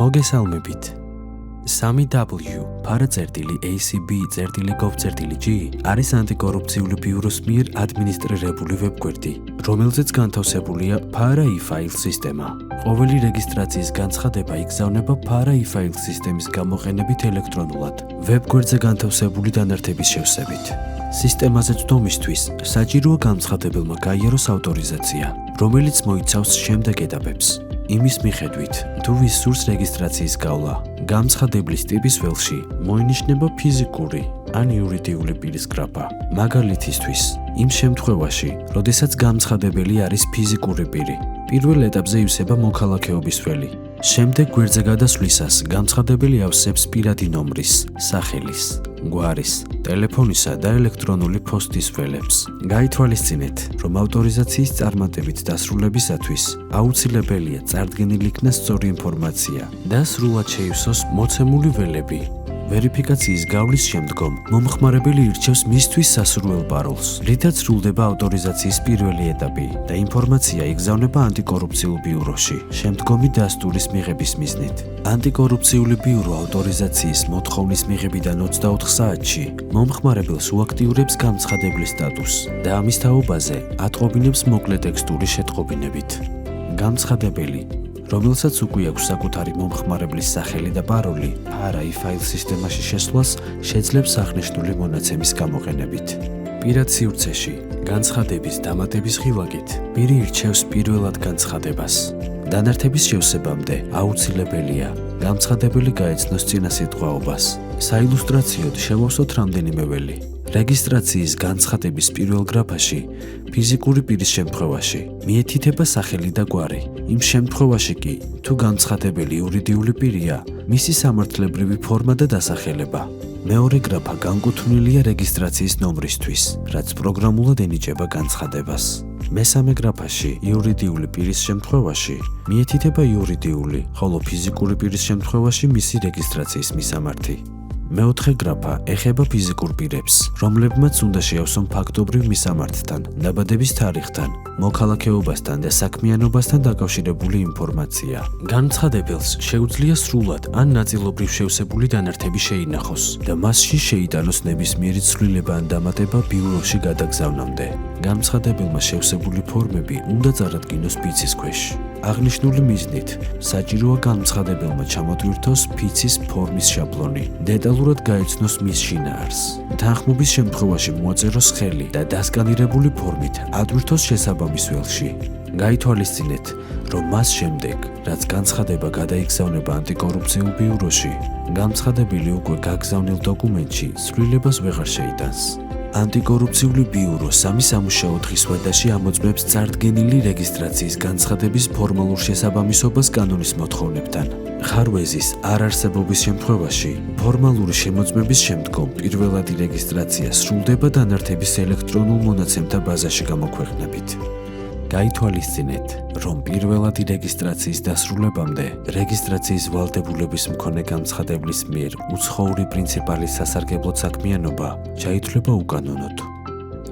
მოგესალმებით. 3W ACB.gov.g არის ანტიკორუფციული ბიუროს მიერ ადმინისტრირებული ვებგვერდი, რომელზეც განთავსებულია PARA e-file სისტემა. ყოველი რეგისტრაციის განცხადება იგზავნება PARA e-file სისტემის გამოყენებით ელექტრონულად, ვებგვერდზე განთავსებული დანართების შევსებით. სისტემაზე წვდომისთვის საჭიროა განცხადებელმა გაიაროს ავტორიზაცია, რომელიც მოიცავს შემდეგ ეტაპებს. იმის მიხედვით, თუ ვის სურს რეგისტრაციის გავლა, განცხადების ტიპის ველში მოინიშნება ფიზიკური ან იურიდიული პირის გრაფა. მაგალითისთვის, იმ შემთხვევაში, როდესაც განცხადებელი არის ფიზიკური პირი, პირველ ეტაპზე ივსება მოქალაქეობის ველი. შემდეგ გვერდზე გადასვლისას განცხადებელი ავსებს პირადი ნომრის, სახელის, გვარის, ტელეფონისა და ელექტრონული პოსტის ველებს. გაითვალისწინეთ, რომ ავტორიზაციის წარმატებით დასრულებისათვის აუცილებელია წარდგენილი იქნას სწორი ინფორმაცია და სრულად შეივსოს მოცემული ველები. ვერიფიკაციის გავლის შემდგომ მომხმარებელი ირჩევს მისთვის სასურველ პაროლს, რითაც სრულდება ავტორიზაციის პირველი ეტაპი და ინფორმაცია იგზავნება ანტიკორუფციულ ბიუროში, შემდგომი დასტურის მიღების მიზნით. ანტიკორუფციული ბიურო ავტორიზაციის მოთხოვნის მიღებიდან 24 საათში მომხმარებელს უაქტიურებს განცხადebლის სტატუსს და ამის თაობაზე ატყობინებს მოკლე ტექსტური შეტყობინებით. განცხადებელი, რომელსაც უკვე აქვს საკუთარი მომხმარებლის სახელი და პაროლი, PARA e-file სისტემაში შესვლას შეძლებს აღნიშნული მონაცემის გამოყენებით. პირად სივრცეში განცხადების დამატების ღილაკით პირი ირჩევს პირველად განცხადებას. დანართების შევსებამდე აუცილებელია განცხადებელი გაეცნოს წინასიტყვაობას. საილუსტრაციოდ შევავსოთ რამდენიმე ველი. რეგისტრაციის განცხადების პირველ გრაფაში ფიზიკური პირის შემთხვევაში მიეთითება სახელი და გვარი. იმ შემთხვევაში კი, თუ განცხადებელი იურიდიული პირია, მისი სამართლებრივი ფორმა და დასახელება. მეორე გრაფა განკუთვნილია რეგისტრაციის ნომრისთვის, რაც პროგრამულად ენიჭება განცხადებას. მესამე გრაფაში იურიდიული პირის შემთხვევაში მიეთითება იურიდიული, ხოლო ფიზიკური პირის შემთხვევაში მისი რეგისტრაციის მისამართი. მეოთხე გრაფა ეხება ფიზიკურ პირებს, რომლებმაც უნდა შეავსონ ფაქტობრივ მისამართთან, დაბადების თარიღთან, მოქალაქეობასთან და საქმიანობასთან დაკავშირებული ინფორმაცია. განცხადებელს შეუძლია სრულად ან ნაწილობრივ შევსებული დანართები შეინახოს და მასში შეიტანოს ნებისმიერი ცვლილება ან დამატება ბიუროში გადაგზავნამდე. განცხადებელმა შევსებული ფორმები უნდა წარადგინოს ფიცის ქვეშ. აღნიშნული მიზნით საჭიროა განცხადებელმა ჩამოტვირთოს ფიცის ფორმის შაბლონი, დეტალურად გაეცნოს მის შინაარსს. თანხმობის შემთხვევაში მოაწეროს ხელი და დასკანირებული ფორმით ატვირთოს შესაბამის ველში. გაითვალისწინეთ, რომ მას შემდეგ, რაც განცხადება გადაიგზავნება ანტიკორუფციულ ბიუროში, განცხადებელი უკვე გაგზავნილ დოკუმენტში ცვლილებას ვეღარ შეიტანს. ანტიკორუფციული ბიურო 3 სამუშაო დღის ვადაში ამოწმებს წარდგენილი რეგისტრაციის განცხადების ფორმალურ შესაბამისობას კანონის მოთხოვნებთან. ხარვეზის არარსებობის შემთხვევაში ფორმალური შემოწმების შემდგომ პირველადი რეგისტრაცია სრულდება დანართების ელექტრონულ მონაცემთა ბაზაში გამოქვეყნებით. გაითვალისწინეთ, რომ პირველადი რეგისტრაციის დასრულებამდე რეგისტრაციის ვალდებულების მქონე განცხადებლის მიერ უცხოური პრინციპალის სასარგებლო საქმიანობა ჩაითვლება უკანონოდ.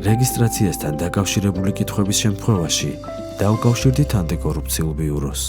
რეგისტრაციასთან დაკავშირებული კითხვების შემთხვევაში დაუკავშირდით ანტიკორუფციულ ბიუროს.